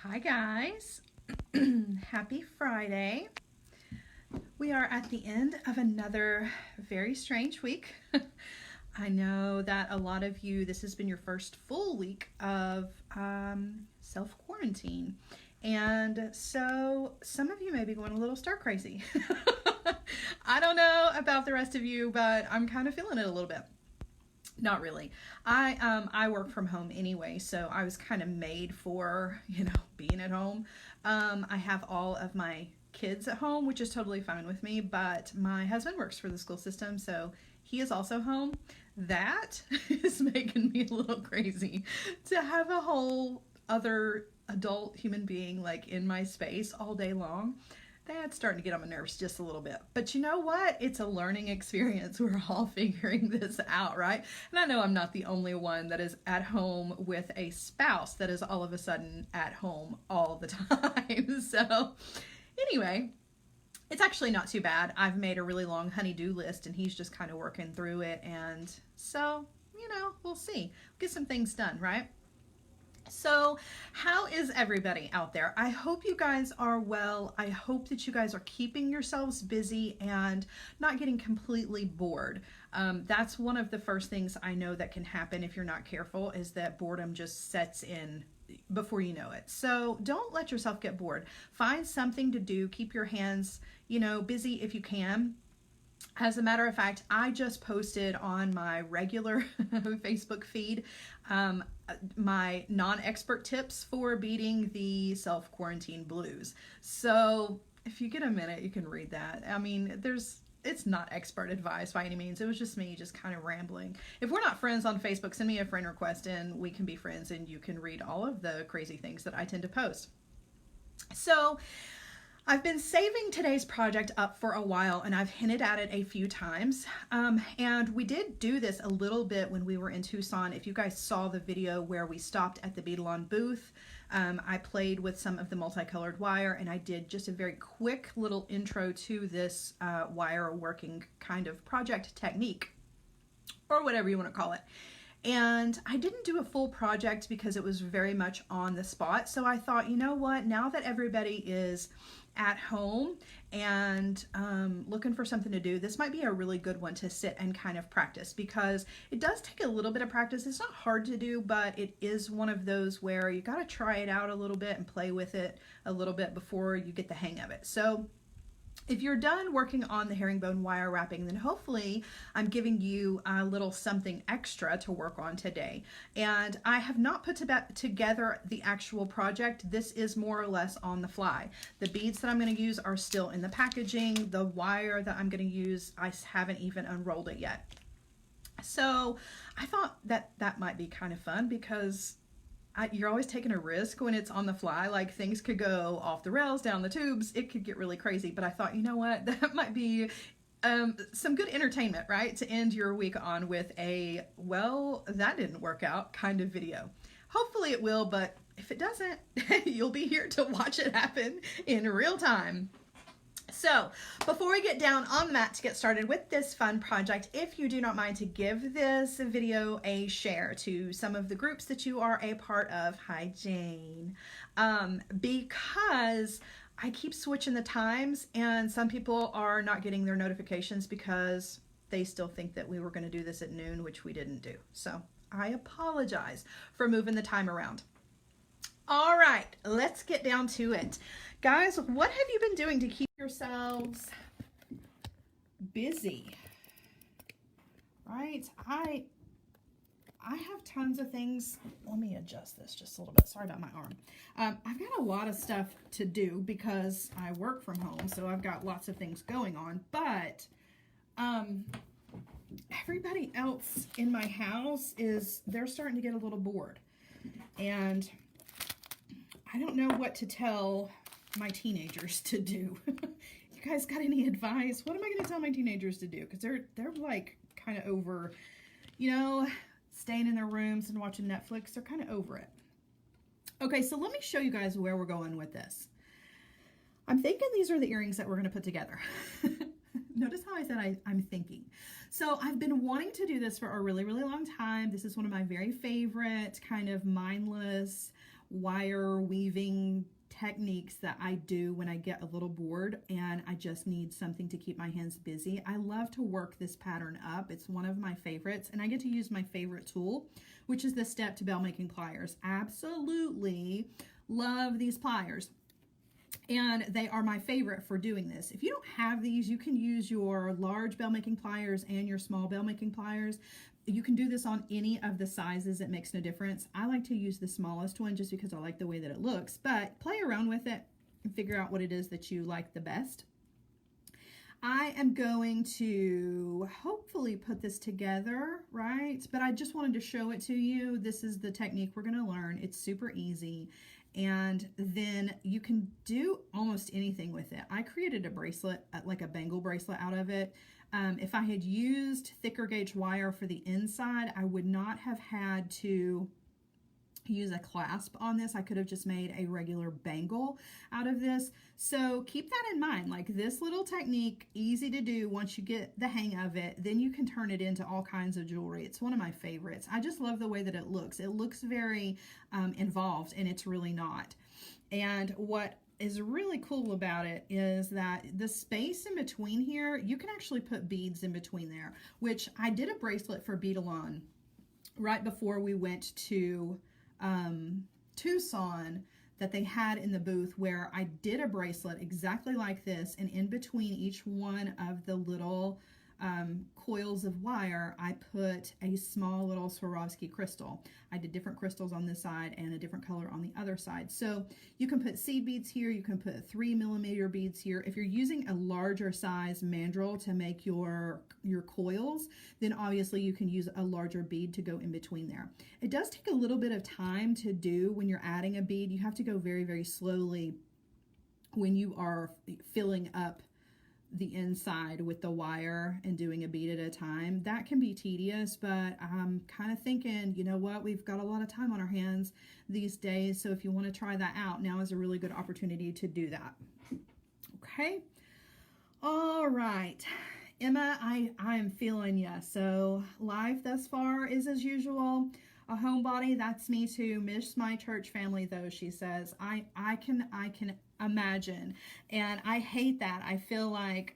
Hi guys, happy Friday. We are at the end of another very strange week. I know that a lot of you, this has been your first full week of self-quarantine. And so some of you may be going a little stir crazy. I don't know about the rest of you, but I'm kind of feeling it a little bit. Not really. I work from home anyway, so I was kind of made for, being at home. I have all of my kids at home, which is totally fine with me, but my husband works for the school system, so he is also home. That is making me a little crazy to have a whole other adult human being like in my space all day long. That's starting to get on my nerves just a little bit. But you know what? It's a learning experience. We're all figuring this out, right? And I know I'm not the only one that is at home with a spouse that is all of a sudden at home all the time. So anyway, it's actually not too bad. I've made a really long honey-do list and he's just kind of working through it. And so, we'll see. Get some things done, right? So how is everybody out there? I hope you guys are well. I hope that you guys are keeping yourselves busy and not getting completely bored. That's one of the first things I know that can happen if you're not careful, is that boredom just sets in before you know it. So don't let yourself get bored. Find something to do. Keep your hands, busy if you can. As a matter of fact, I just posted on my regular Facebook feed my non-expert tips for beating the self-quarantine blues. So if you get a minute, you can read that. I mean, it's not expert advice by any means. It was just me just kind of rambling. If we're not friends on Facebook, send me a friend request and we can be friends and you can read all of the crazy things that I tend to post. So I've been saving today's project up for a while and I've hinted at it a few times. And we did do this a little bit when we were in Tucson. If you guys saw the video where we stopped at the Beadalon booth, I played with some of the multicolored wire and I did just a very quick little intro to this wire working kind of project technique, or whatever you want to call it. And I didn't do a full project because it was very much on the spot. So I thought, you know what, now that everybody is at home and looking for something to do, this might be a really good one to sit and kind of practice, because it does take a little bit of practice. It's not hard to do, but it is one of those where you got to try it out a little bit and play with it a little bit before you get the hang of it. So if you're done working on the herringbone wire wrapping, then hopefully I'm giving you a little something extra to work on today. And I have not put together the actual project. This is more or less on the fly. The beads that I'm going to use are still in the packaging. The wire that I'm going to use, I haven't even unrolled it yet. So I thought that that might be kind of fun, because you're always taking a risk when it's on the fly. Like, things could go off the rails, down the tubes. It could get really crazy. But I thought, you know what, that might be some good entertainment, right? To end your week on with a, well, that didn't work out kind of video. Hopefully it will, but if it doesn't, you'll be here to watch it happen in real time. So before we get down on that to get started with this fun project, if you do not mind to give this video a share to some of the groups that you are a part of. Hi, Jane. Because I keep switching the times and some people are not getting their notifications because they still think that we were going to do this at noon, which we didn't do. So I apologize for moving the time around. All right, let's get down to it. Guys, what have you been doing to keep yourselves busy? Right? I have tons of things. Let me adjust this just a little bit. Sorry about my arm. I've got a lot of stuff to do because I work from home, so I've got lots of things going on. But everybody else in my house they're starting to get a little bored. And I don't know what to tell my teenagers to do. You guys got any advice? What am I going to tell my teenagers to do? Because they're like kind of over, staying in their rooms and watching Netflix. They're kind of over it. Okay, so let me show you guys where we're going with this. I'm thinking these are the earrings that we're going to put together. Notice how I said I'm thinking. So I've been wanting to do this for a really, really long time. This is one of my very favorite kind of mindless wire weaving techniques that I do when I get a little bored and I just need something to keep my hands busy. I love to work this pattern up. It's one of my favorites, and I get to use my favorite tool, which is the Stepped Bail Making Pliers. Absolutely love these pliers, and they are my favorite for doing this. If you don't have these, you can use your large bail making pliers and your small bail making pliers. You can do this on any of the sizes. It makes no difference. I like to use the smallest one just because I like the way that it looks, but play around with it and figure out what it is that you like the best. I am going to hopefully put this together, right? But I just wanted to show it to you. This is the technique we're going to learn. It's super easy. And then you can do almost anything with it. I created a bracelet, like a bangle bracelet out of it. If I had used thicker gauge wire for the inside, I would not have had to use a clasp on this. I could have just made a regular bangle out of this. So keep that in mind. Like, this little technique, easy to do once you get the hang of it, then you can turn it into all kinds of jewelry. It's one of my favorites. I just love the way that it looks. It looks very involved, and it's really not. And what is really cool about it is that the space in between here, you can actually put beads in between there, which I did a bracelet for Beadalon right before we went to Tucson that they had in the booth, where I did a bracelet exactly like this, and in between each one of the little coils of wire, I put a small little Swarovski crystal. I did different crystals on this side and a different color on the other side. So you can put seed beads here, you can put 3mm beads here. If you're using a larger size mandrel to make your coils, then obviously you can use a larger bead to go in between there. It does take a little bit of time to do when you're adding a bead. You have to go very, very slowly when you are filling up the inside with the wire and doing a bead at a time. That can be tedious, but I'm kind of thinking, you know what, we've got a lot of time on our hands these days, so if you want to try that out, now is a really good opportunity to do that. Okay, all right, Emma, I am feeling ya. So life thus far is as usual. A homebody, that's me too. Miss my church family though, she says. I can imagine, and I hate that. I feel like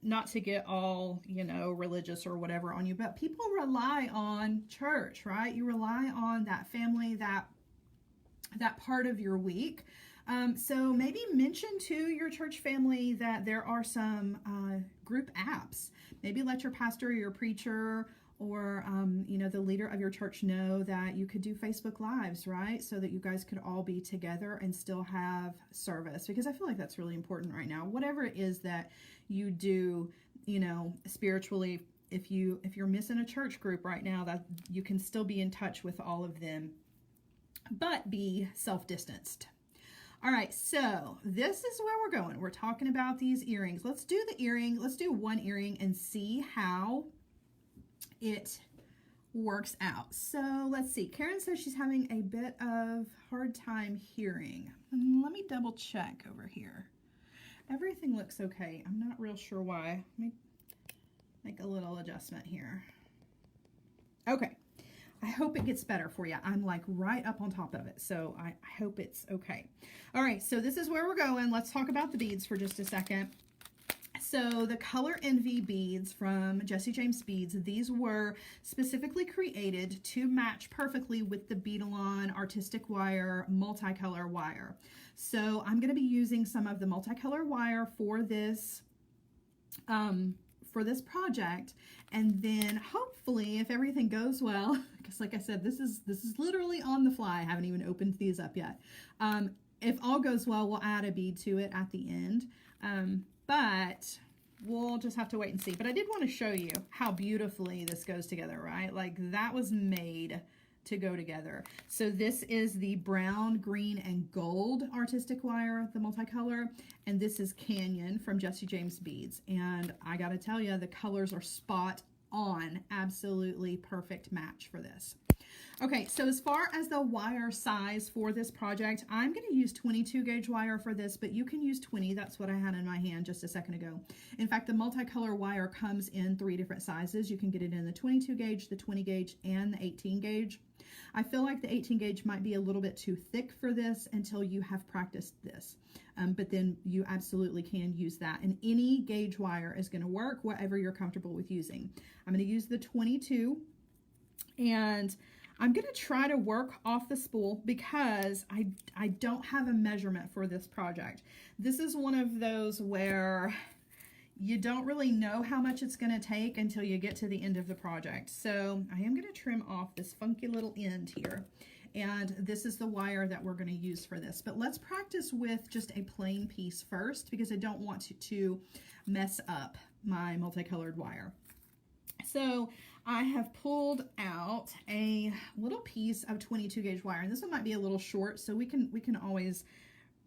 not to get all, you know, religious or whatever on you, but people rely on church, right? You rely on that family, that part of your week. So maybe mention to your church family that there are some group apps. Maybe let your pastor or your preacher or you know, the leader of your church know that you could do Facebook Lives, right? So that you guys could all be together and still have service, because I feel like that's really important right now. Whatever it is that you do, you know, spiritually, if you're missing a church group right now, that you can still be in touch with all of them, but be self-distanced. All right, so this is where we're going. We're talking about these earrings. Let's do the earring. Let's do one earring and see how it works out. So let's see. Karen says she's having a bit of hard time hearing. Let me double check over here. Everything looks okay. I'm not real sure why. Let me make a little adjustment here. Okay. I hope it gets better for you. I'm like right up on top of it, so I hope it's okay. All right, so this is where we're going. Let's talk about the beads for just a second. So the Color Envy beads from Jesse James Beads, these were specifically created to match perfectly with the Beadalon Artistic Wire multicolor wire. So I'm going to be using some of the multicolor wire for this project, and then hopefully, if everything goes well, because like I said, this is literally on the fly. I haven't even opened these up yet. If all goes well, we'll add a bead to it at the end. But we'll just have to wait and see. But I did want to show you how beautifully this goes together, right? Like, that was made to go together. So this is the brown, green, and gold artistic wire, the multicolor, and this is Canyon from Jesse James Beads. And I gotta tell you, the colors are spot on, absolutely perfect match for this. Okay, so as far as the wire size for this project, I'm going to use 22 gauge wire for this, but you can use 20. That's what I had in my hand just a second ago. In fact, the multicolor wire comes in 3 different sizes. You can get it in the 22 gauge, the 20 gauge, and the 18 gauge. I feel like the 18 gauge might be a little bit too thick for this until you have practiced this. But then you absolutely can use that. And any gauge wire is going to work, whatever you're comfortable with using. I'm going to use the 22, and I'm going to try to work off the spool because I don't have a measurement for this project. This is one of those where you don't really know how much it's going to take until you get to the end of the project. So I am going to trim off this funky little end here. And this is the wire that we're going to use for this. But let's practice with just a plain piece first because I don't want to mess up my multicolored wire. So I have pulled out a little piece of 22 gauge wire, and this one might be a little short, so we can always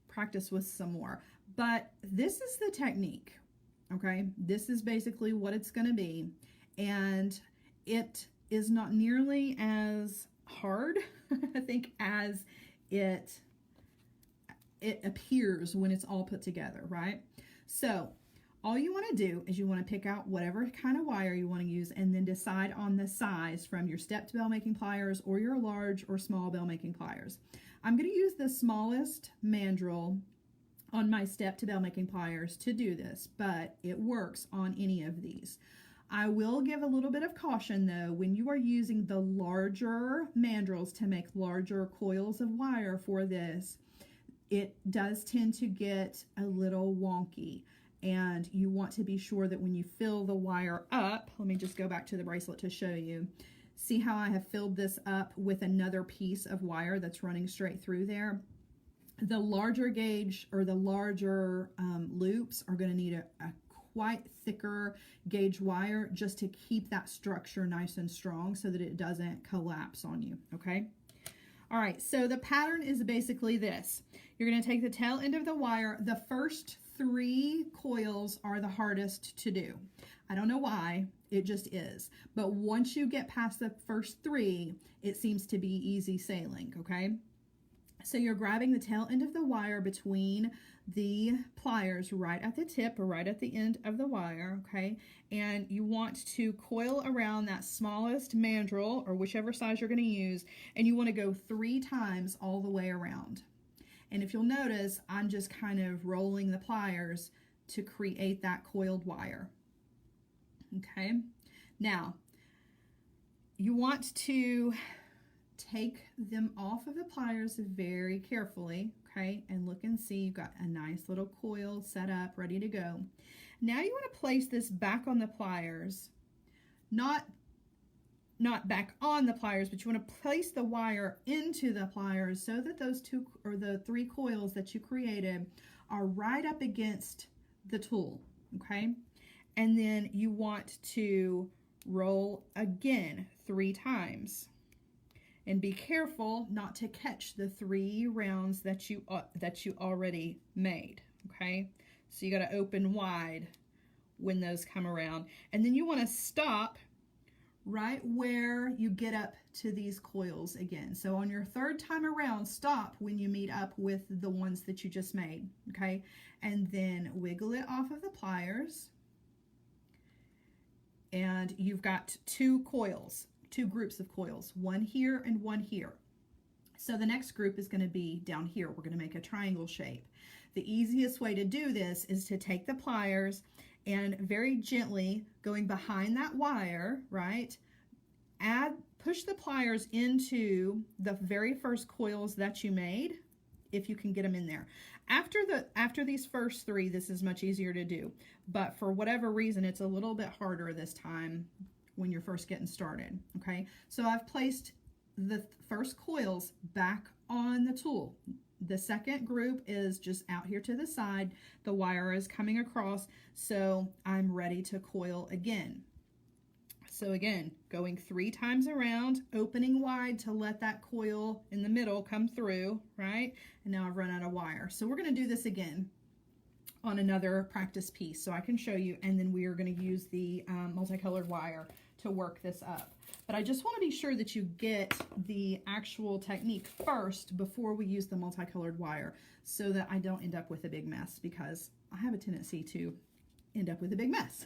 practice with some more. But this is the technique, okay? This is basically what it's going to be, and it is not nearly as hard, I think, as it appears when it's all put together, right? So all you want to do is you want to pick out whatever kind of wire you want to use and then decide on the size from your stepped bail making pliers or your large or small bail making pliers. I'm going to use the smallest mandrel on my stepped bail making pliers to do this, but it works on any of these. I will give a little bit of caution though, when you are using the larger mandrels to make larger coils of wire for this, it does tend to get a little wonky. And you want to be sure that when you fill the wire up, let me just go back to the bracelet to show you. See how I have filled this up with another piece of wire that's running straight through there? The larger gauge or the larger loops are going to need a quite thicker gauge wire just to keep that structure nice and strong so that it doesn't collapse on you, okay? All right, so the pattern is basically this. You're going to take the tail end of the wire. The first 3 coils are the hardest to do. I don't know why, it just is. But once you get past the first 3, it seems to be easy sailing, okay? So you're grabbing the tail end of the wire between the pliers right at the tip or right at the end of the wire, okay? And you want to coil around that smallest mandrel or whichever size you're going to use, and you want to go 3 times all the way around. And if you'll notice, I'm just kind of rolling the pliers to create that coiled wire. Okay, now you want to take them off of the pliers very carefully, okay, and look and see you've got a nice little coil set up, ready to go. Now you want to place this back on the pliers, not back on the pliers, but you want to place the wire into the pliers so that those 2 or the 3 coils that you created are right up against the tool, okay? And then you want to roll again 3 times. And be careful not to catch the 3 rounds that you already made, okay? So you got to open wide when those come around. And then you want to stop right where you get up to these coils again. So on your 3rd time around, stop when you meet up with the ones that you just made, okay? And then wiggle it off of the pliers. And you've got 2 coils, 2 groups of coils, one here and one here. So the next group is going to be down here. We're going to make a triangle shape. The easiest way to do this is to take the pliers and very gently going behind that wire, right? Push the pliers into the very first coils that you made, if you can get them in there. After these first 3, this is much easier to do, but for whatever reason, it's a little bit harder this time when you're first getting started, okay? So I've placed the first coils back on the tool. The second group is just out here to the side. The wire is coming across, so I'm ready to coil again. So again, going 3 times around, opening wide to let that coil in the middle come through, right? And now I've run out of wire. So we're going to do this again on another practice piece so I can show you, and then we are going to use the multicolored wire to work this up. But I just want to be sure that you get the actual technique first before we use the multicolored wire, so that I don't end up with a big mess, because I have a tendency to end up with a big mess.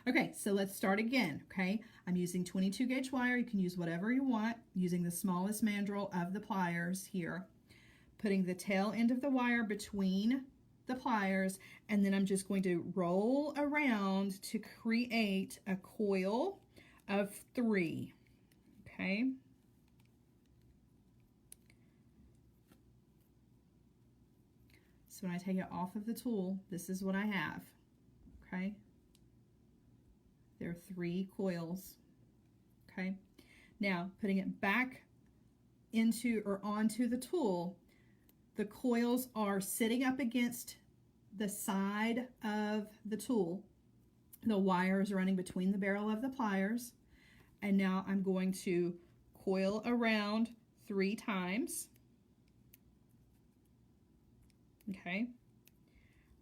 Okay, so let's start again, okay? I'm using 22 gauge wire. You can use whatever you want, using the smallest mandrel of the pliers here, putting the tail end of the wire between the pliers, and then I'm just going to roll around to create a coil of 3, okay? So when I take it off of the tool, this is what I have, okay? There are 3 coils, okay? Now, putting it back into or onto the tool, the coils are sitting up against the side of the tool. The wire is running between the barrel of the pliers, and now I'm going to coil around 3 times, okay?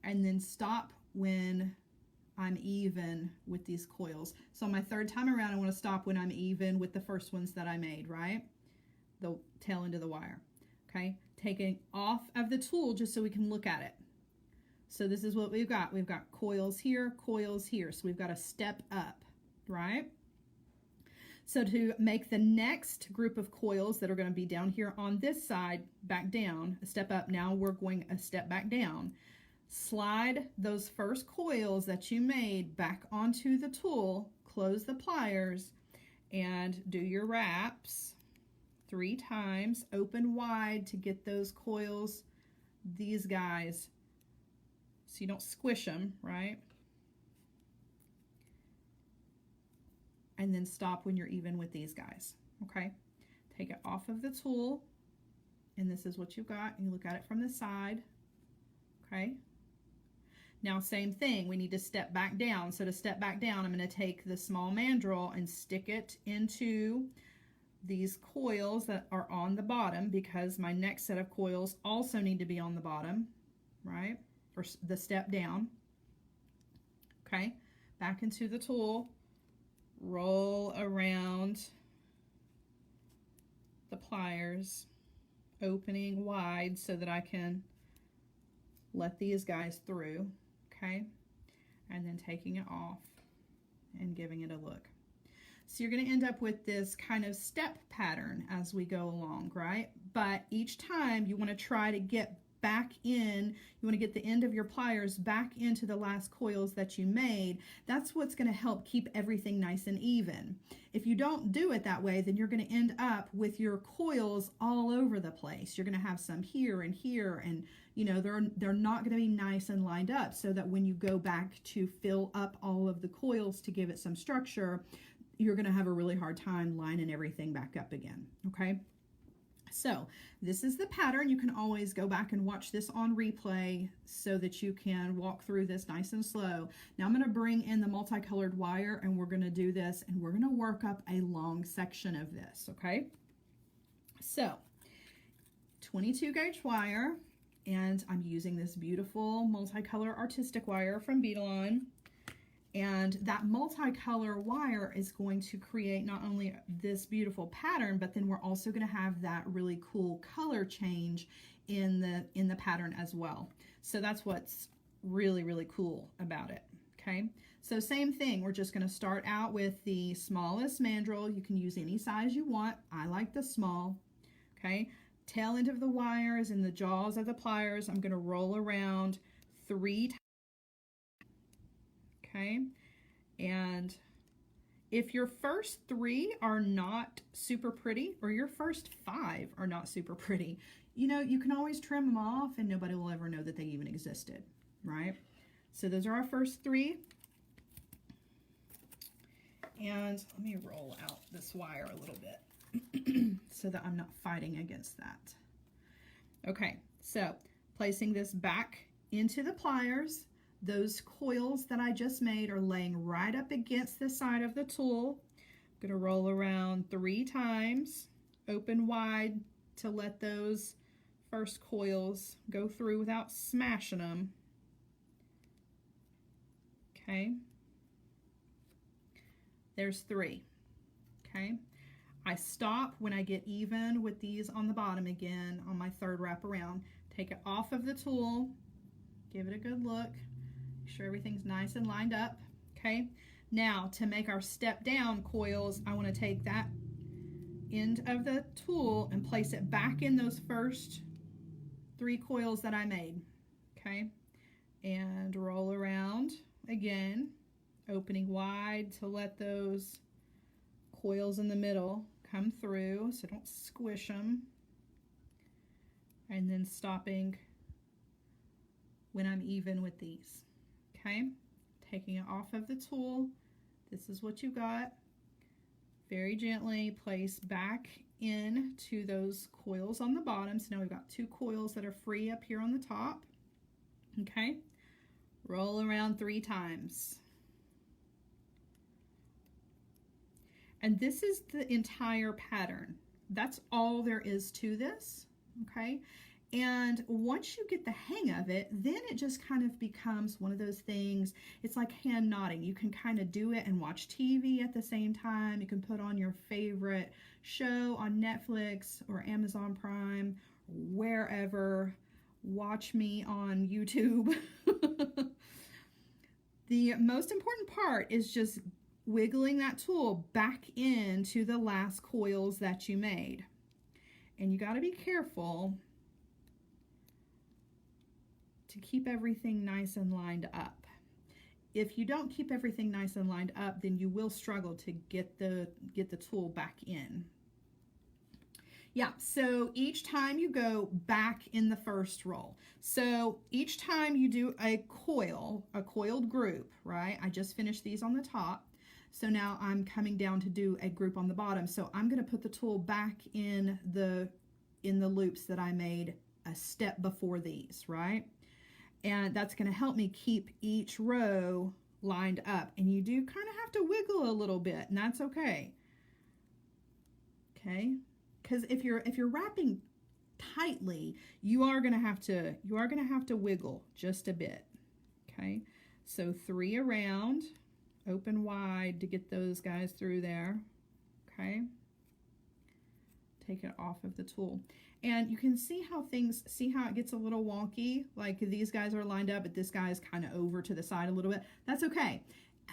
And then stop when I'm even with these coils. So my 3rd time around, I want to stop when I'm even with the first ones that I made, right? The tail end of the wire, okay? Taking off of the tool just so we can look at it. So this is what we've got. We've got coils here, coils here. So we've got a step up, right? So to make the next group of coils that are going to be down here on this side, back down, a step up, now we're going a step back down. Slide those first coils that you made back onto the tool, close the pliers, and do your wraps 3 times, open wide to get those coils, these guys, so you don't squish them, right? And then stop when you're even with these guys, okay? Take it off of the tool, and this is what you've got. You look at it from the side, okay? Now, same thing, we need to step back down. So to step back down, I'm going to take the small mandrel and stick it into these coils that are on the bottom, because my next set of coils also need to be on the bottom, right? Or the step down. Okay, back into the tool, roll around the pliers, opening wide so that I can let these guys through. Okay, and then taking it off and giving it a look. So you're going to end up with this kind of step pattern as we go along, right? But each time you want to try to get back in, you want to get the end of your pliers back into the last coils that you made. That's what's going to help keep everything nice and even. If you don't do it that way, then you're going to end up with your coils all over the place. You're going to have some here, and you know, they're not going to be nice and lined up, so that when you go back to fill up all of the coils to give it some structure, you're going to have a really hard time lining everything back up again, okay? So this is the pattern. You can always go back and watch this on replay so that you can walk through this nice and slow. Now I'm going to bring in the multicolored wire, and we're going to do this, and we're going to work up a long section of this, okay? So 22 gauge wire, and I'm using this beautiful Multicolor Artistic Wire from Beadalon. And that multicolor wire is going to create not only this beautiful pattern, but then we're also going to have that really cool color change in the pattern as well. So that's what's really, really cool about it. Okay, so same thing. We're just going to start out with the smallest mandrel. You can use any size you want. I like the small. Okay, tail end of the wire is in the jaws of the pliers. I'm going to roll around 3 times. Okay, and if your first 3 are not super pretty, or your first 5 are not super pretty, you know, you can always trim them off and nobody will ever know that they even existed, right? So those are our first 3. And let me roll out this wire a little bit so that I'm not fighting against that. Okay, so placing this back into the pliers. Those coils that I just made are laying right up against the side of the tool. I'm going to roll around 3 times, open wide to let those first coils go through without smashing them. Okay. There's 3. Okay. I stop when I get even with these on the bottom again on my 3rd wrap around. Take it off of the tool, give it a good look, make sure everything's nice and lined up. Okay. Now to make our step down coils, I want to take that end of the tool and place it back in those first 3 coils that I made. Okay. And roll around again, opening wide to let those coils in the middle come through so don't squish them, and then stopping when I'm even with these. Okay, taking it off of the tool, this is what you got. Very gently place back in to those coils on the bottom. So now we've got 2 coils that are free up here on the top. Okay, roll around 3 times. And this is the entire pattern. That's all there is to this, okay? And once you get the hang of it, then it just kind of becomes one of those things. It's like hand knotting. You can kind of do it and watch TV at the same time. You can put on your favorite show on Netflix or Amazon Prime, wherever. Watch me on YouTube. The most important part is just wiggling that tool back into the last coils that you made. And you got to be careful to keep everything nice and lined up. If you don't keep everything nice and lined up, then you will struggle to get the tool back in. Yeah, so each time you go back in the first roll. So each time you do a coiled group, right? I just finished these on the top. So now I'm coming down to do a group on the bottom. So I'm going to put the tool back in the loops that I made a step before these, right? And that's going to help me keep each row lined up. And you do kind of have to wiggle a little bit, and that's okay. Okay? Because if you're wrapping tightly, you are going to have to wiggle just a bit. Okay? So 3 around. Open wide to get those guys through there. Okay, take it off of the tool, and you can see how it gets a little wonky. Like these guys are lined up, but this guy is kind of over to the side a little bit. That's okay.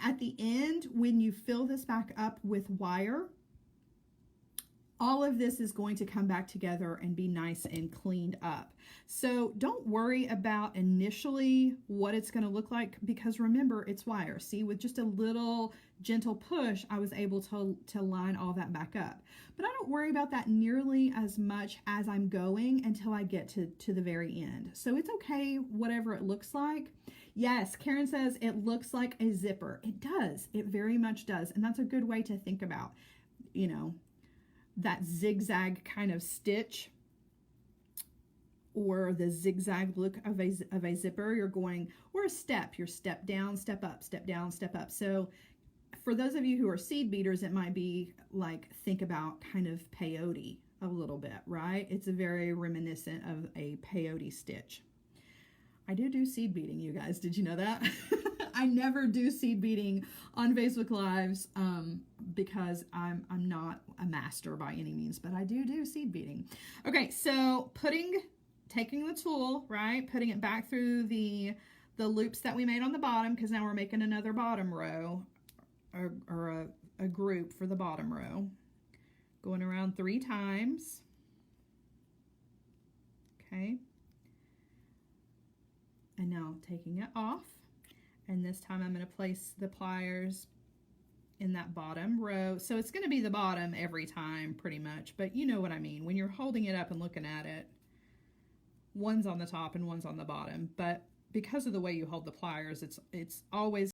At the end, when you fill this back up with wire, all of this is going to come back together and be nice and cleaned up. So don't worry about initially what it's going to look like, because remember, it's wire. See, with just a little gentle push, I was able to line all that back up. But I don't worry about that nearly as much as I'm going until I get to the very end. So it's okay, whatever it looks like. Yes, Karen says it looks like a zipper. It does. It very much does. And that's a good way to think about, you know, that zigzag kind of stitch, or the zigzag look of a zipper. You're going, or a step, you're step down, step up, step down, step up. So for those of you who are seed beaters, it might be like, think about kind of peyote a little bit, right? It's a very reminiscent of a peyote stitch. I do seed beating, you guys. Did you know that? I never do seed beating on Facebook Lives because I'm not a master by any means, but I do seed beating. Okay, so taking the tool, right, putting it back through the loops that we made on the bottom, because now we're making another bottom row, or a group for the bottom row. Going around 3 times. Okay. And now taking it off. And this time I'm going to place the pliers in that bottom row. So it's going to be the bottom every time pretty much, but you know what I mean. When you're holding it up and looking at it, one's on the top and one's on the bottom. But because of the way you hold the pliers, it's always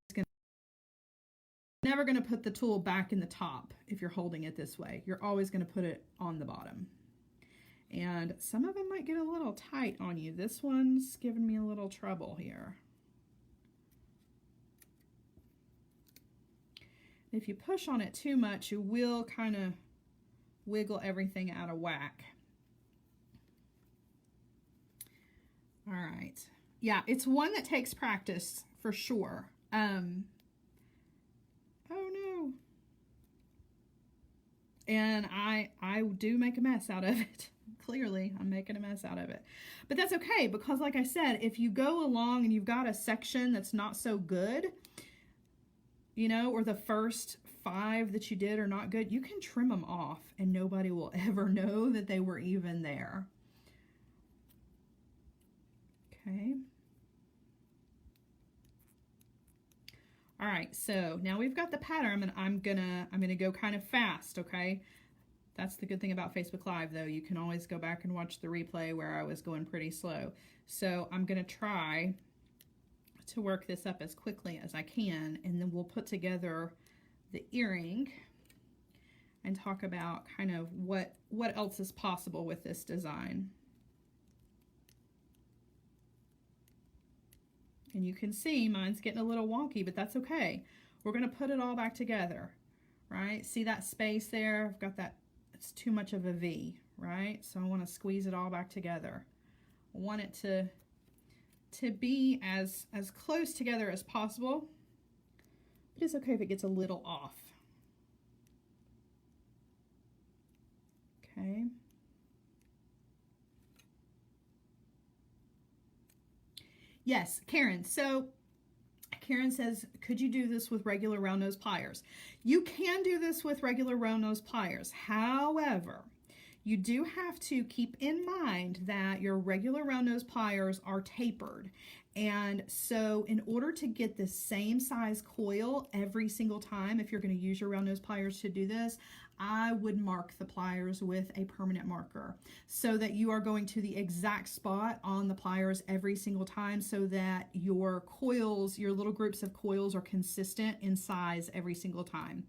never going to put the tool back in the top if you're holding it this way. You're always going to put it on the bottom. And some of them might get a little tight on you. This one's giving me a little trouble here. If you push on it too much, you will kind of wiggle everything out of whack. All right. Yeah, it's one that takes practice for sure. Oh no. And I do make a mess out of it. Clearly, I'm making a mess out of it. But that's okay, because like I said, if you go along and you've got a section that's not so good, you know, or the first 5 that you did are not good, you can trim them off and nobody will ever know that they were even there. Okay. All right, so now we've got the pattern, and I'm gonna go kind of fast, okay? That's the good thing about Facebook Live, though. You can always go back and watch the replay where I was going pretty slow. So I'm gonna try to work this up as quickly as I can, and then we'll put together the earring and talk about kind of what else is possible with this design. And you can see mine's getting a little wonky, but that's okay. We're going to put it all back together, right? See that space there? I've got that, it's too much of a V, right? So I want to squeeze it all back together. I want it to be as close together as possible. But it's okay if it gets a little off. Okay. Yes, Karen. So Karen says, could you do this with regular round nose pliers? You can do this with regular round nose pliers. However, you do have to keep in mind that your regular round nose pliers are tapered. And so in order to get the same size coil every single time, if you're going to use your round nose pliers to do this, I would mark the pliers with a permanent marker so that you are going to the exact spot on the pliers every single time, so that your coils, your little groups of coils, are consistent in size every single time.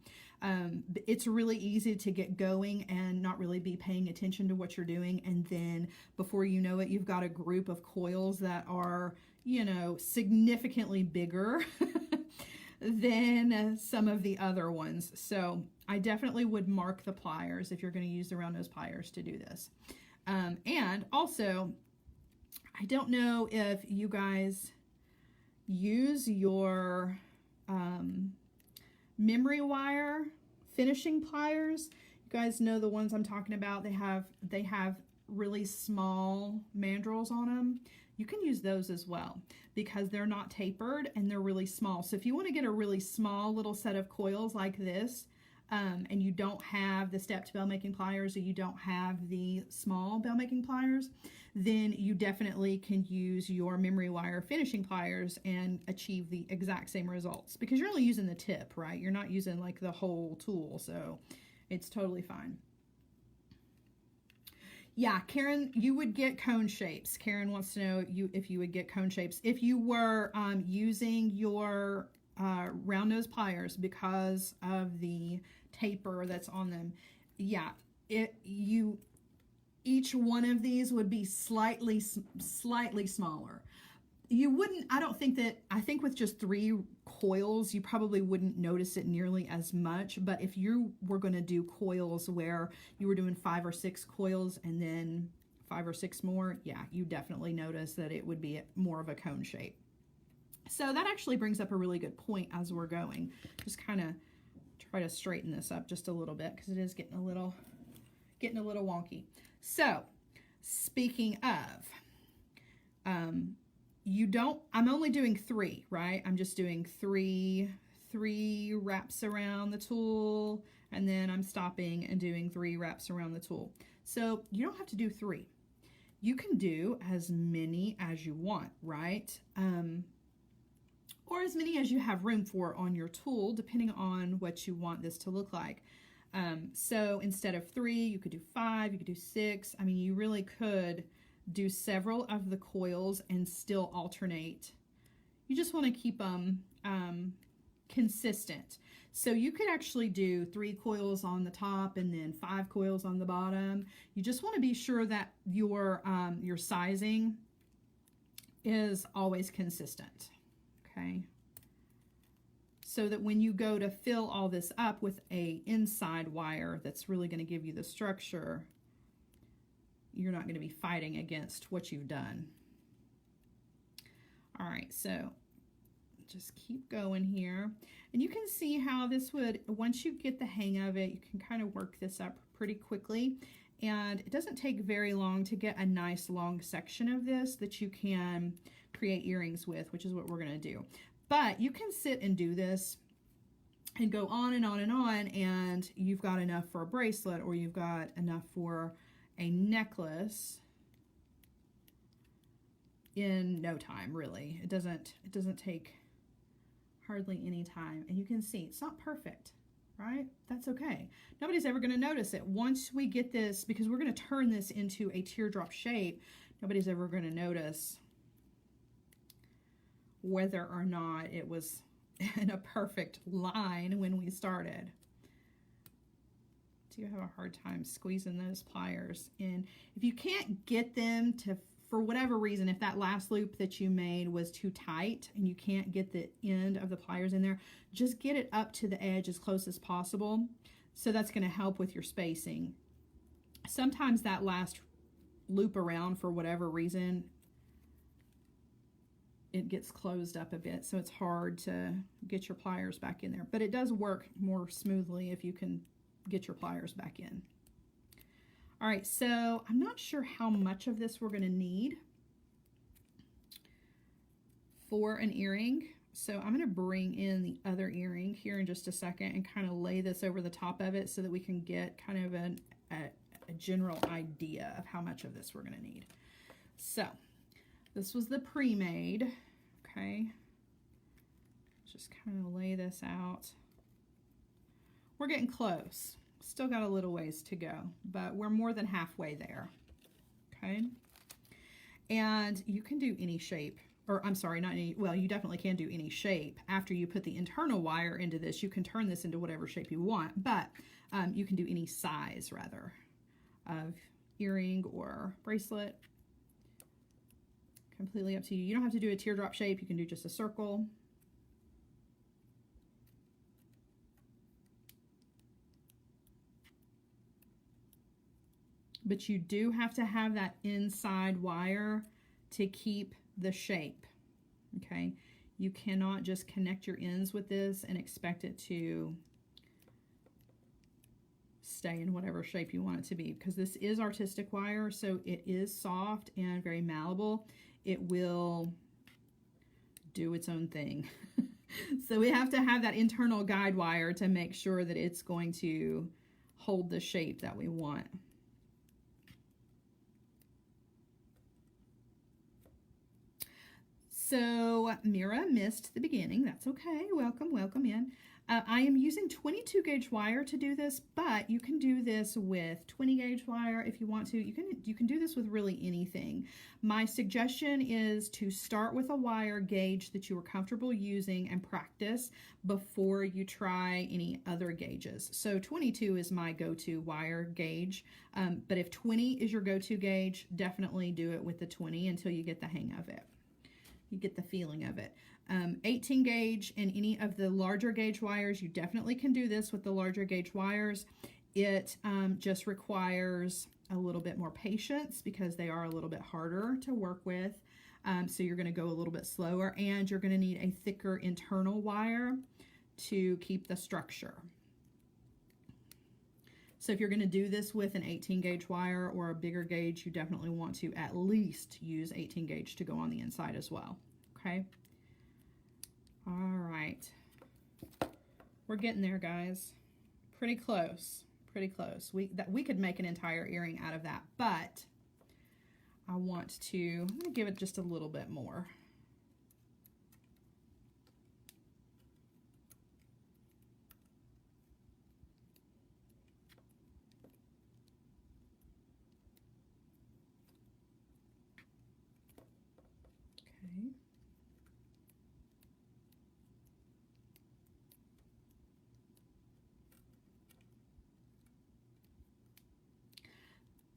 It's really easy to get going and not really be paying attention to what you're doing, and then before you know it, you've got a group of coils that are, you know, significantly bigger than some of the other ones. So I definitely would mark the pliers if you're going to use the round nose pliers to do this. And also, I don't know if you guys use your memory wire finishing pliers. You guys know the ones I'm talking about. They have really small mandrels on them. You can use those as well because they're not tapered and they're really small. So if you want to get a really small little set of coils like this, and you don't have the stepped bail making pliers, or you don't have the small bail making pliers, then you definitely can use your memory wire finishing pliers and achieve the exact same results, because you're only using the tip, right? You're not using like the whole tool, so it's totally fine. Yeah, Karen, you would get cone shapes. Karen wants to know if you would get cone shapes if you were using your round nose pliers because of the taper that's on them. Yeah, each one of these would be slightly smaller. You wouldn't, I think with just 3 coils, you probably wouldn't notice it nearly as much. But if you were going to do coils where you were doing 5 or 6 coils and then 5 or 6 more, yeah, you definitely notice that it would be more of a cone shape. So that actually brings up a really good point as we're going. Just kind of try to straighten this up just a little bit because it is getting a little wonky. So speaking of, I'm only doing 3, right? I'm just doing three wraps around the tool, and then I'm stopping and doing 3 wraps around the tool. So you don't have to do 3. You can do as many as you want, right? Or as many as you have room for on your tool, depending on what you want this to look like. So instead of 3, you could do 5, you could do 6. I mean, you really could do several of the coils and still alternate. You just want to keep them consistent. So you could actually do 3 coils on the top and then 5 coils on the bottom. You just want to be sure that your sizing is always consistent. Okay. So that when you go to fill all this up with a inside wire that's really going to give you the structure, you're not going to be fighting against what you've done. All right, so just keep going here. And you can see how this would, once you get the hang of it, you can kind of work this up pretty quickly. And it doesn't take very long to get a nice long section of this that you can create earrings with, which is what we're going to do. But you can sit and do this and go on and on and on, and you've got enough for a bracelet, or you've got enough for a necklace in no time, really. It doesn't take hardly any time. And you can see it's not perfect, right? That's okay. Nobody's ever going to notice it. Once we get this, because we're going to turn this into a teardrop shape, nobody's ever going to notice whether or not it was in a perfect line when we started. Do you have a hard time squeezing those pliers in? If you can't get them to, for whatever reason, if that last loop that you made was too tight and you can't get the end of the pliers in there, just get it up to the edge as close as possible. So that's going to help with your spacing. Sometimes that last loop around, for whatever reason, it gets closed up a bit, so it's hard to get your pliers back in there. But it does work more smoothly if you can get your pliers back in. All right, so I'm not sure how much of this we're going to need for an earring. So I'm going to bring in the other earring here in just a second and kind of lay this over the top of it so that we can get kind of a general idea of how much of this we're going to need. So this was the pre-made, okay? Just kind of lay this out. We're getting close. Still got a little ways to go, but we're more than halfway there, okay? And you can do any shape, or I'm sorry, not any, well, you definitely can do any shape. After you put the internal wire into this, you can turn this into whatever shape you want, but you can do any size, rather, of earring or bracelet. Completely up to you. You don't have to do a teardrop shape. You can do just a circle. But you do have to have that inside wire to keep the shape, okay? You cannot just connect your ends with this and expect it to stay in whatever shape you want it to be, because this is artistic wire, so it is soft and very malleable. It will do its own thing. So we have to have that internal guide wire to make sure that it's going to hold the shape that we want. So Mira missed the beginning. That's okay. Welcome, welcome in. I am using 22 gauge wire to do this, but you can do this with 20 gauge wire if you want to. You can do this with really anything. My suggestion is to start with a wire gauge that you are comfortable using and practice before you try any other gauges. So 22 is my go-to wire gauge, but if 20 is your go-to gauge, definitely do it with the 20 until you get the hang of it. You get the feeling of it. 18 gauge and any of the larger gauge wires, you definitely can do this with the larger gauge wires. It just requires a little bit more patience because they are a little bit harder to work with. So you're going to go a little bit slower, and you're going to need a thicker internal wire to keep the structure. So if you're going to do this with an 18 gauge wire or a bigger gauge, you definitely want to at least use 18 gauge to go on the inside as well. Okay. All right. We're getting there, guys. Pretty close. Pretty close. We could make an entire earring out of that, but I'm going to give it just a little bit more. Okay.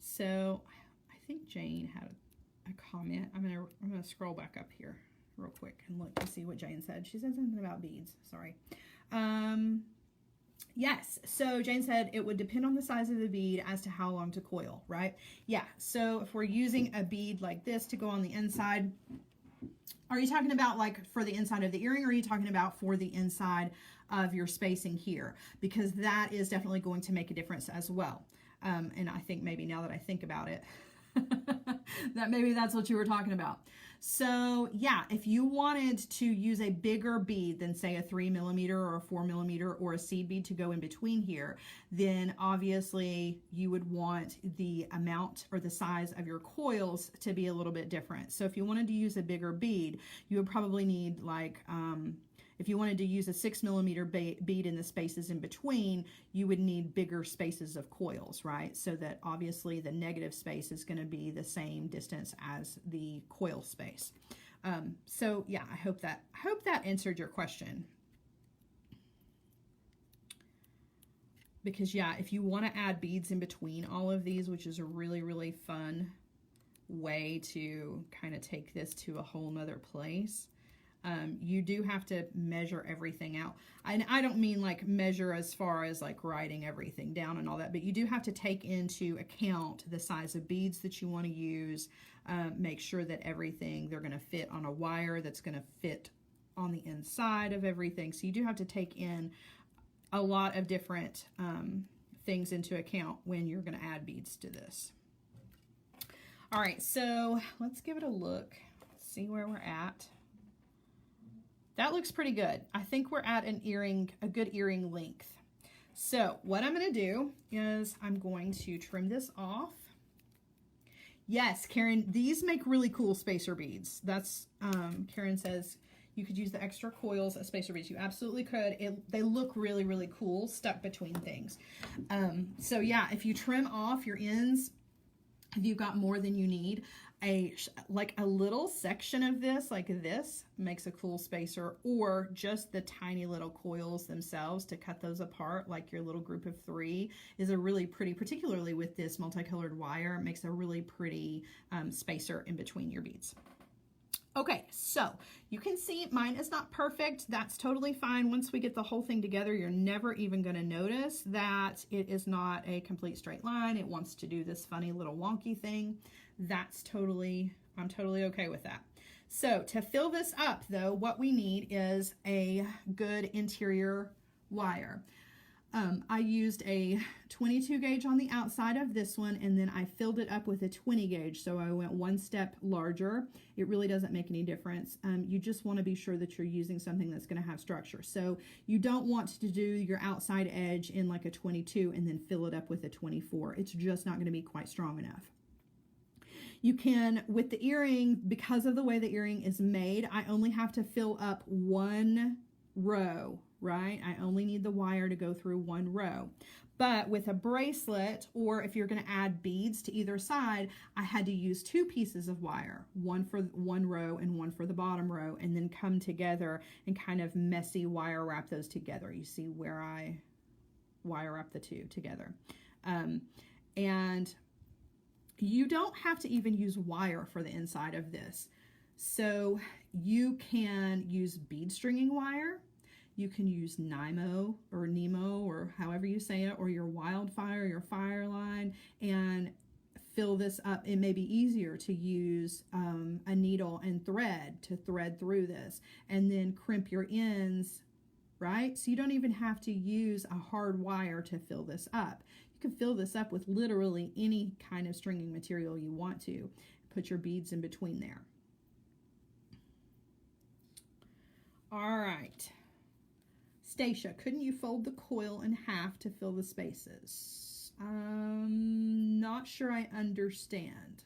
So I think Jane had a comment. I'm gonna scroll back up here real quick and look to see what Jane said. She said something about beads. Sorry. Yes, so Jane said it would depend on the size of the bead as to how long to coil, right? Yeah, so if we're using a bead like this to go on the inside, Are you talking about like for the inside of the earring, or are you talking about for the inside of your spacing here? Because that is definitely going to make a difference as well. And I think maybe now that I think about it, that maybe that's what you were talking about. So yeah, if you wanted to use a bigger bead than say a 3mm or a 4mm or a seed bead to go in between here, then obviously you would want the amount or the size of your coils to be a little bit different. So if you wanted to use a bigger bead, you would probably need like, if you wanted to use a 6mm bead in the spaces in between, you would need bigger spaces of coils, right? So that obviously the negative space is going to be the same distance as the coil space. So yeah, I hope that answered your question. Because yeah, if you want to add beads in between all of these, which is a really, really fun way to kind of take this to a whole nother place, you do have to measure everything out. And I don't mean like measure as far as like writing everything down and all that, but you do have to take into account the size of beads that you want to use. Make sure that everything, they're going to fit on a wire that's going to fit on the inside of everything. So you do have to take in a lot of different things into account when you're going to add beads to this. All right, so let's give it a look, see where we're at. That looks pretty good. I think we're at an earring, a good earring length. So what I'm going to do is I'm going to trim this off. Yes, Karen, these make really cool spacer beads. That's, Karen says you could use the extra coils as spacer beads. You absolutely could. They look really, really cool stuck between things. So yeah, if you trim off your ends, if you've got more than you need, like a little section of this, like this, makes a cool spacer, or just the tiny little coils themselves to cut those apart, like your little group of 3, is a really pretty, particularly with this multicolored wire, it makes a really pretty spacer in between your beads. Okay, so you can see mine is not perfect. That's totally fine. Once we get the whole thing together, you're never even going to notice that it is not a complete straight line. It wants to do this funny little wonky thing. That's totally, I'm totally okay with that. So to fill this up though, what we need is a good interior wire. I used a 22 gauge on the outside of this one, and then I filled it up with a 20 gauge. So I went one step larger. It really doesn't make any difference. You just want to be sure that you're using something that's going to have structure. So you don't want to do your outside edge in like a 22 and then fill it up with a 24. It's just not going to be quite strong enough. You can, with the earring, because of the way the earring is made, I only have to fill up one row, right? I only need the wire to go through one row. But with a bracelet, or if you're going to add beads to either side, I had to use 2 pieces of wire, one for one row and one for the bottom row, and then come together and kind of messy wire wrap those together. You see where I wire wrap the 2 together. And you don't have to even use wire for the inside of this. So you can use bead stringing wire. You can use Nemo or however you say it, or your wildfire, your fire line, and fill this up. It may be easier to use a needle and thread to thread through this, and then crimp your ends, right? So you don't even have to use a hard wire to fill this up. You can fill this up with literally any kind of stringing material you want to. Put your beads in between there. All right. Stacia, couldn't you fold the coil in half to fill the spaces? Not sure I understand.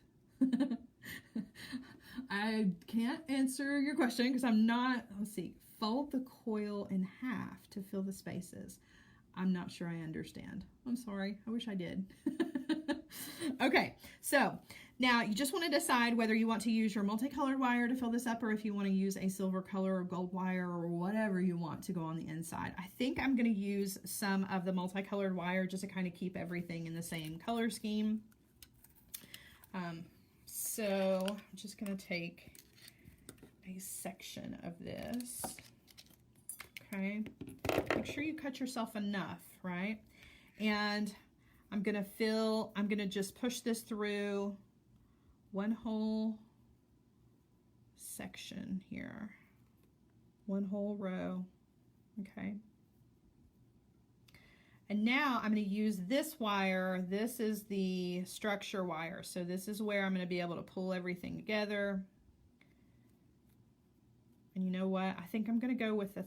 I can't answer your question because I'm not, let's see, fold the coil in half to fill the spaces. I'm not sure I understand. I'm sorry. I wish I did. Okay, so now you just want to decide whether you want to use your multicolored wire to fill this up, or if you want to use a silver color or gold wire or whatever you want to go on the inside. I think I'm going to use some of the multicolored wire just to kind of keep everything in the same color scheme. So I'm just going to take a section of this. Okay, make sure you cut yourself enough, right? And I'm going to just push this through one whole section here. One whole row. Okay. And now I'm going to use this wire. This is the structure wire. So this is where I'm going to be able to pull everything together. And you know what? I think I'm going to go with a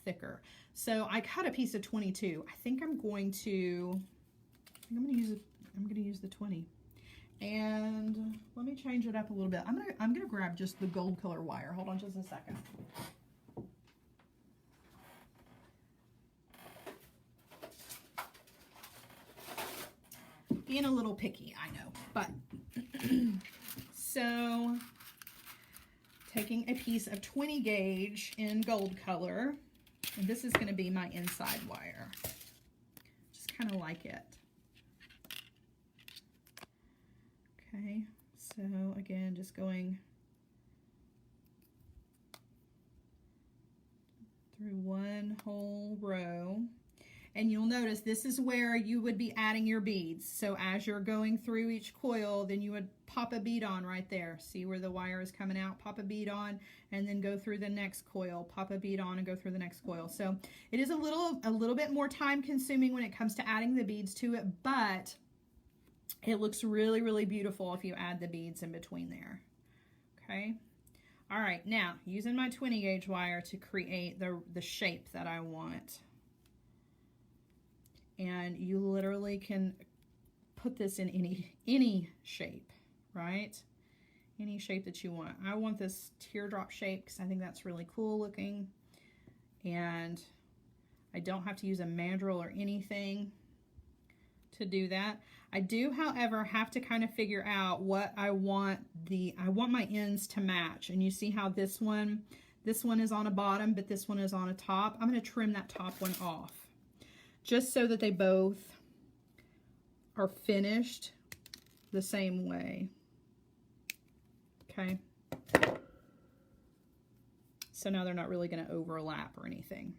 thicker. So I cut a piece of 22. I think I'm going to use the 20. And let me change it up a little bit. I'm gonna grab just the gold color wire. Hold on just a second. Being a little picky, I know, but so taking a piece of 20 gauge in gold color, and this is going to be my inside wire. Just kind of like it. Okay, so again, just going through one whole row. And you'll notice this is where you would be adding your beads. So as you're going through each coil, then you would pop a bead on right there. See where the wire is coming out, pop a bead on, and then go through the next coil, pop a bead on and go through the next coil. So it is a little bit more time consuming when it comes to adding the beads to it, but it looks really, really beautiful if you add the beads in between there. Okay. All right, now using my 20 gauge wire to create the shape that I want. And you literally can put this in any shape, right? Any shape that you want. I want this teardrop shape because I think that's really cool looking. And I don't have to use a mandrel or anything to do that. I do, however, have to kind of figure out what I want my ends to match. And you see how this one is on a bottom, but this one is on a top. I'm going to trim that top one off, just so that they both are finished the same way. Okay. So now they're not really going to overlap or anything.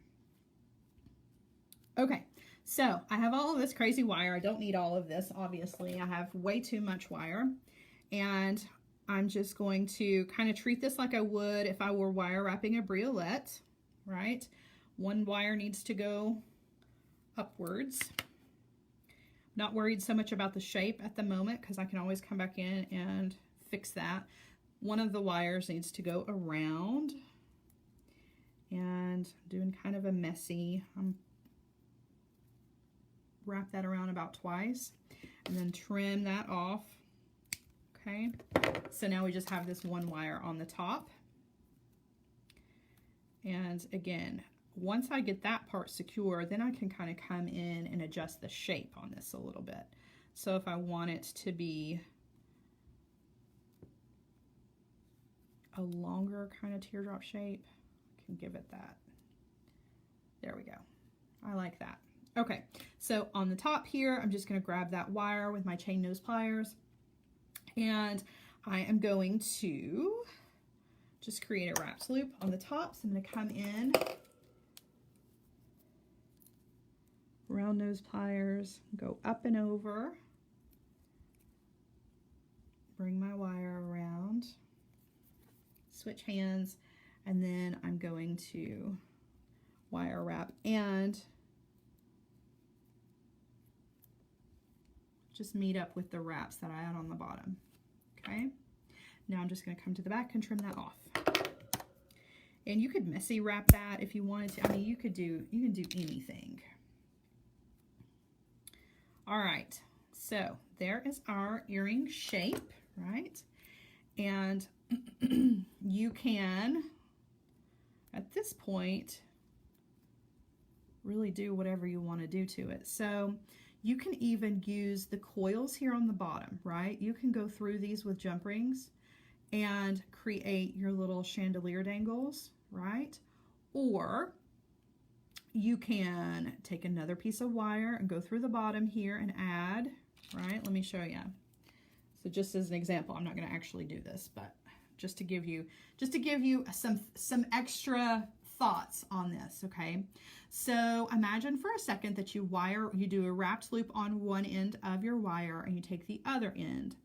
Okay, so I have all of this crazy wire. I don't need all of this, obviously. I have way too much wire. And I'm just going to kind of treat this like I would if I were wire wrapping a briolette, right? One wire needs to go upwards. Not worried so much about the shape at the moment because I can always come back in and fix that. One of the wires needs to go around, and doing kind of a messy, wrap that around about twice and then trim that off. Okay, so now we just have this one wire on the top. And again, once I get that part secure, then I can kind of come in and adjust the shape on this a little bit. So if I want it to be a longer kind of teardrop shape, I can give it that. There we go. I like that. Okay, so on the top here, I'm just going to grab that wire with my chain nose pliers, and I am going to just create a wraps loop on the top. So I'm going to come in, round nose pliers, go up and over, bring my wire around, switch hands, and then I'm going to wire wrap and just meet up with the wraps that I had on the bottom. Okay, now I'm just going to come to the back and trim that off. And you could messy wrap that if you wanted to. I mean, you can do anything. All right, so there is our earring shape, right? And you can, at this point, really do whatever you want to do to it. So you can even use the coils here on the bottom, right? You can go through these with jump rings and create your little chandelier dangles, right? Or you can take another piece of wire and go through the bottom here and add, right? Let me show you. So just as an example, I'm not going to actually do this, but just to give you some extra thoughts on this, okay? So imagine for a second that you do a wrapped loop on one end of your wire, and you take the other end,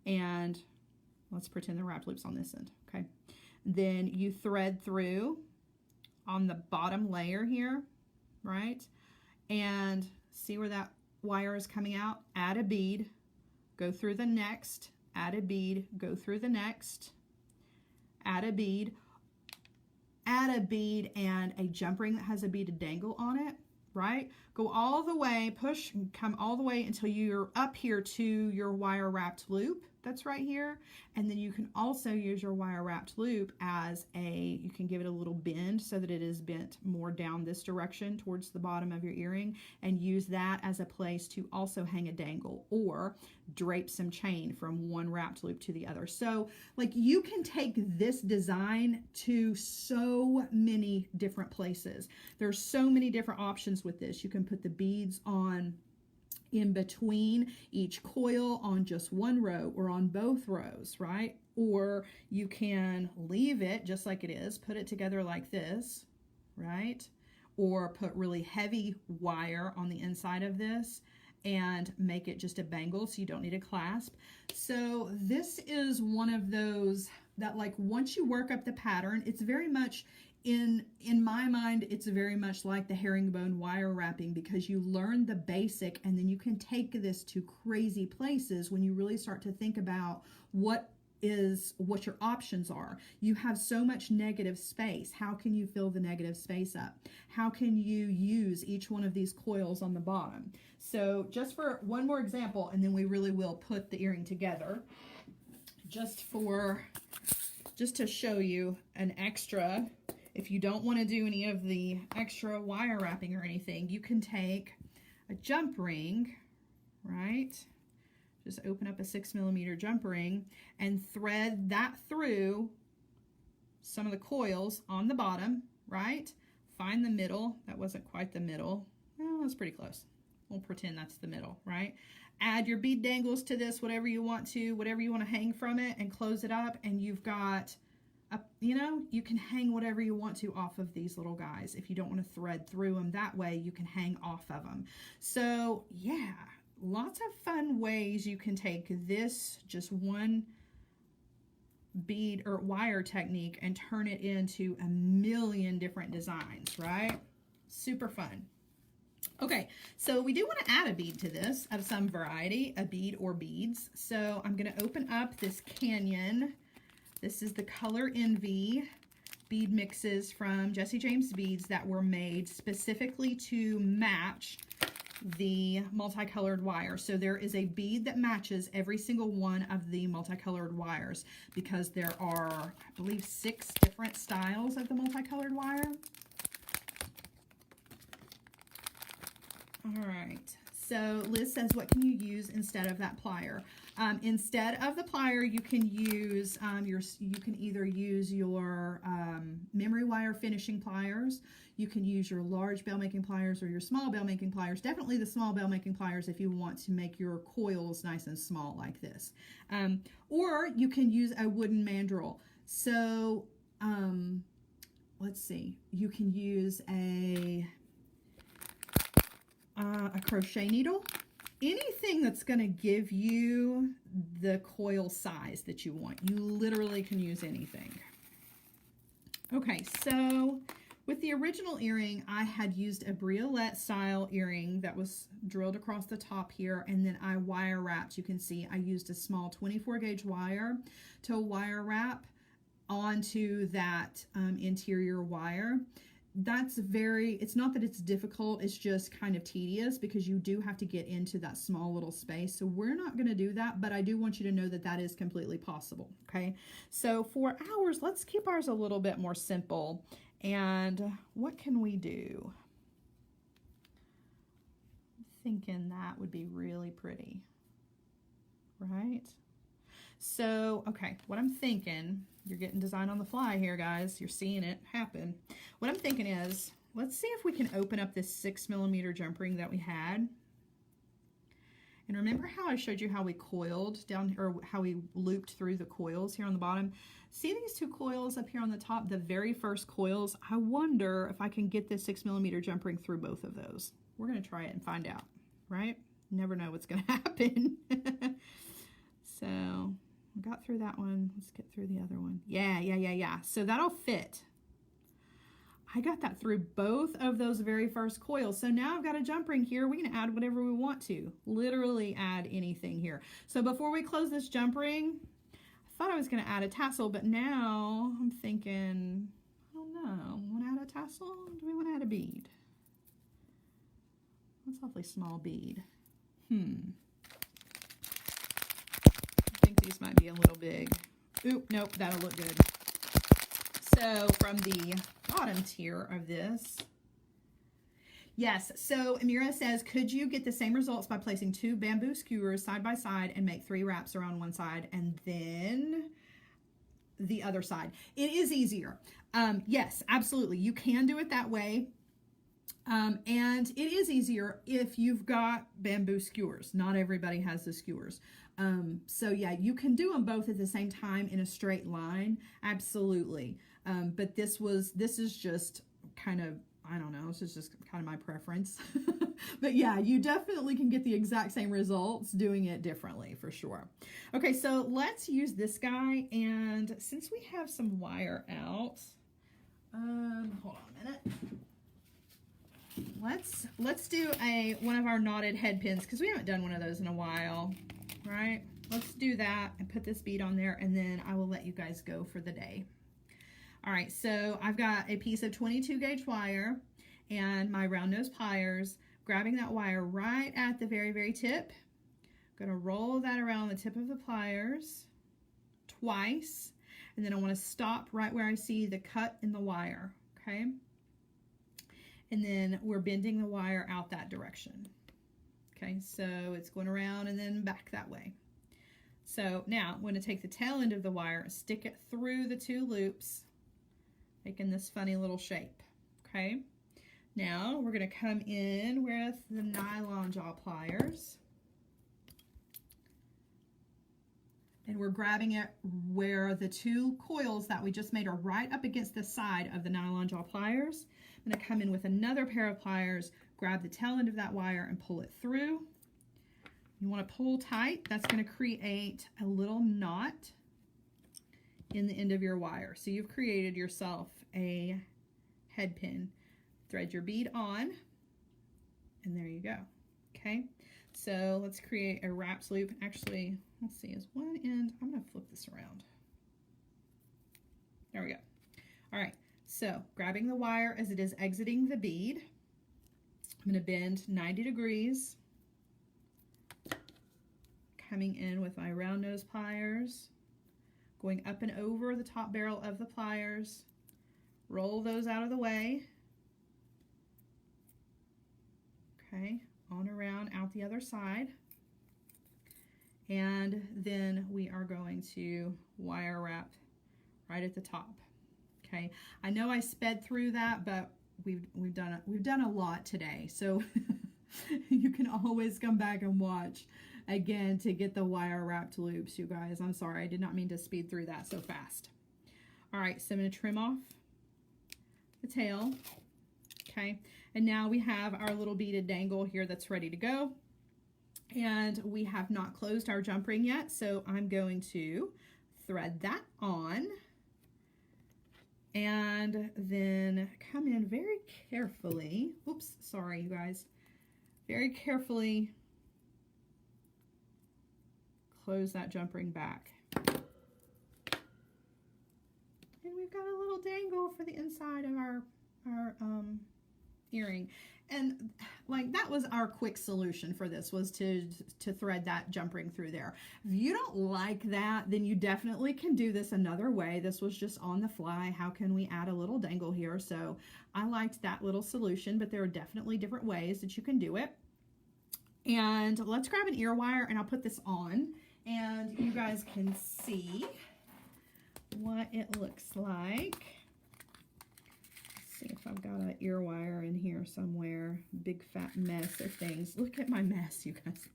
and let's pretend the wrapped loop's on this end, okay? Then you thread through on the bottom layer here, right? And see where that wire is coming out? Add a bead, go through the next, add a bead, go through the next, add a bead and a jump ring that has a beaded dangle on it, right? Go all the way, push, and come all the way until you're up here to your wire wrapped loop that's right here. And then you can also use your wire wrapped loop as you can give it a little bend so that it is bent more down this direction towards the bottom of your earring, and use that as a place to also hang a dangle or drape some chain from one wrapped loop to the other. So like you can take this design to so many different places. There's so many different options with this. You can put the beads on in between each coil on just one row or on both rows, right? Or you can leave it just like it is, put it together like this, right? Or put really heavy wire on the inside of this and make it just a bangle so you don't need a clasp. So this is one of those that, like, once you work up the pattern, it's very much in my mind, it's very much like the herringbone wire wrapping, because you learn the basic and then you can take this to crazy places when you really start to think about what your options are. You have so much negative space. How can you fill the negative space up? How can you use each one of these coils on the bottom? So just for one more example, and then we really will put the earring together, just to show you an extra. If you don't want to do any of the extra wire wrapping or anything, you can take a jump ring, right? Just open up a 6mm jump ring and thread that through some of the coils on the bottom, right? Find the middle. That wasn't quite the middle. Well, that's pretty close. We'll pretend that's the middle, right? Add your bead dangles to this, whatever you want to hang from it, and close it up, and you've got you can hang whatever you want to off of these little guys. If you don't want to thread through them that way, you can hang off of them. So yeah, lots of fun ways you can take this just one bead or wire technique and turn it into a million different designs, right? Super fun. Okay, so we do want to add a bead to this of some variety, a bead or beads. So I'm going to open up this Canyon. This is the Color Envy bead mixes from Jesse James Beads that were made specifically to match the multicolored wire. So there is a bead that matches every single one of the multicolored wires, because there are, I believe, 6 different styles of the multicolored wire. All right, so Liz says, what can you use instead of that plier? Instead of the plier, you can use you can either use your memory wire finishing pliers. You can use your large bail making pliers or your small bail making pliers. Definitely the small bail making pliers if you want to make your coils nice and small like this. Or you can use a wooden mandrel. So let's see, you can use a crochet needle. Anything that's going to give you the coil size that you want. You literally can use anything. Okay, so with the original earring, I had used a briolette style earring that was drilled across the top here, and then I wire wrapped. You can see I used a small 24 gauge wire to wire wrap onto that interior wire. It's not that it's difficult, it's just kind of tedious because you do have to get into that small little space. So we're not going to do that, but I do want you to know that that is completely possible. Okay, so for ours, let's keep ours a little bit more simple. And what can we do? I'm thinking that would be really pretty, right? So, okay, what I'm thinking, you're getting design on the fly here, guys. You're seeing it happen. What I'm thinking is, let's see if we can open up this 6mm jump ring that we had. And remember how I showed you how we coiled down, or how we looped through the coils here on the bottom? See these 2 coils up here on the top, the very first coils? I wonder if I can get this 6mm jump ring through both of those. We're going to try it and find out, right? Never know what's going to happen. So I got through that one. Let's get through the other one. Yeah. So that'll fit. I got that through both of those very first coils. So now I've got a jump ring here. We can add whatever we want to. Literally add anything here. So before we close this jump ring, I thought I was going to add a tassel, but now I'm thinking, I don't know. Want to add a tassel? Do we want to add a bead? That's awfully small bead. I think these might be a little big. Oop, nope, that'll look good. So from the bottom tier of this, yes, so Amira says, could you get the same results by placing 2 bamboo skewers side by side and make 3 wraps around one side and then the other side? It is easier. Yes, absolutely. You can do it that way. And it is easier if you've got bamboo skewers. Not everybody has the skewers. So yeah, you can do them both at the same time in a straight line. Absolutely. But this is just kind of, I don't know, this is just kind of my preference. But yeah, you definitely can get the exact same results doing it differently for sure. Okay, so let's use this guy. And since we have some wire out, hold on a minute. Let's do one of our knotted head pins because we haven't done one of those in a while, right? Let's do that and put this bead on there, and then I will let you guys go for the day. All right, so I've got a piece of 22 gauge wire and my round nose pliers, grabbing that wire right at the very, very tip. I'm gonna roll that around the tip of the pliers twice, and then I wanna stop right where I see the cut in the wire, okay? And then we're bending the wire out that direction. Okay, so it's going around and then back that way. So now I'm going to take the tail end of the wire and stick it through the 2 loops, making this funny little shape. Okay, now we're going to come in with the nylon jaw pliers. And we're grabbing it where the 2 coils that we just made are right up against the side of the nylon jaw pliers. I'm going to come in with another pair of pliers, grab the tail end of that wire and pull it through. You want to pull tight. That's going to create a little knot in the end of your wire. So you've created yourself a head pin. Thread your bead on, and there you go. Okay, so let's create a wraps loop. Actually, let's see, is one end, I'm going to flip this around. There we go. All right. So grabbing the wire as it is exiting the bead, I'm going to bend 90 degrees, coming in with my round nose pliers, going up and over the top barrel of the pliers, roll those out of the way, okay, on around out the other side, and then we are going to wire wrap right at the top. Okay, I know I sped through that, but we've done a lot today, so you can always come back and watch again to get the wire wrapped loops, you guys. I'm sorry, I did not mean to speed through that so fast. All right, so I'm going to trim off the tail. Okay, and now we have our little beaded dangle here that's ready to go, and we have not closed our jump ring yet, so I'm going to thread that on. And then come in very carefully, oops, sorry you guys, very carefully close that jump ring back. And we've got a little dangle for the inside of our earring. And like that was our quick solution for this, was to thread that jump ring through there. If you don't like that, then you definitely can do this another way. This was just on the fly. How can we add a little dangle here? So I liked that little solution, but there are definitely different ways that you can do it. And let's grab an ear wire and I'll put this on and you guys can see what it looks like. See if I've got an ear wire in here somewhere. Big fat mess of things. Look at my mess, you guys.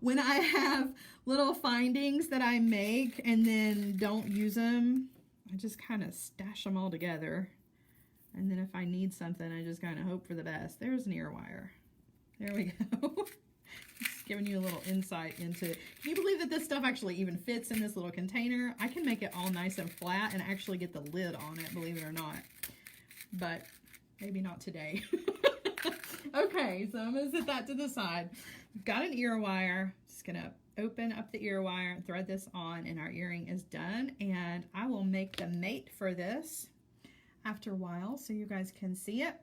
When I have little findings that I make and then don't use them, I just kind of stash them all together. And then if I need something, I just kind of hope for the best. There's an ear wire. There we go. giving you a little insight into, can you believe that this stuff actually even fits in this little container? I can make it all nice and flat and actually get the lid on it, believe it or not. But maybe not today. Okay, so I'm gonna set that to the side. We've got an ear wire. Just gonna open up the ear wire and thread this on, and our earring is done. And I will make the mate for this after a while so you guys can see it.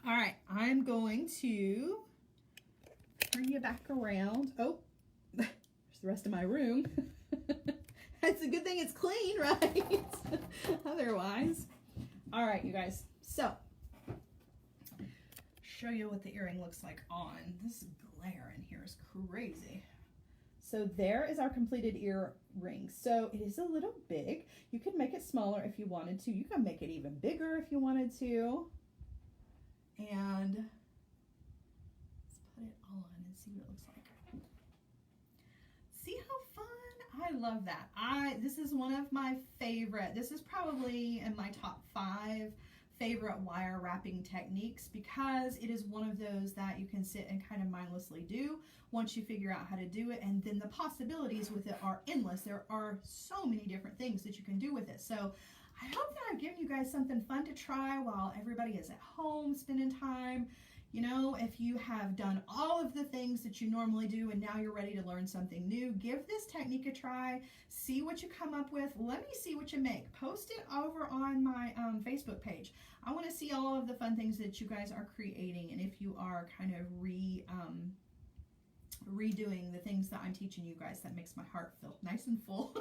All right, I'm going to turn you back around. Oh, there's the rest of my room. It's a good thing it's clean, right? Otherwise. All right, you guys. So, show you what the earring looks like on. This glare in here is crazy. So there is our completed earring. So it is a little big. You could make it smaller if you wanted to. You can make it even bigger if you wanted to. And let's put it on and see what it looks like. See how fun? I love that. This is one of my favorite. This is probably in my top 5 favorite wire wrapping techniques, because it is one of those that you can sit and kind of mindlessly do once you figure out how to do it, and then the possibilities with it are endless. There are so many different things that you can do with it. So I hope that I've given you guys something fun to try while everybody is at home spending time. You know, if you have done all of the things that you normally do and now you're ready to learn something new, give this technique a try. See what you come up with. Let me see what you make. Post it over on my Facebook page. I want to see all of the fun things that you guys are creating, and if you are kind of redoing the things that I'm teaching you guys. That makes my heart feel nice and full.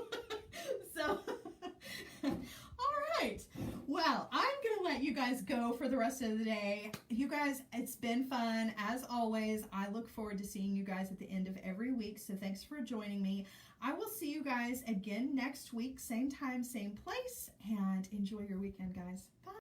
So, all right. Well, I'm going to let you guys go for the rest of the day. You guys, it's been fun. As always, I look forward to seeing you guys at the end of every week. So thanks for joining me. I will see you guys again next week, same time, same place, and enjoy your weekend, guys. Bye.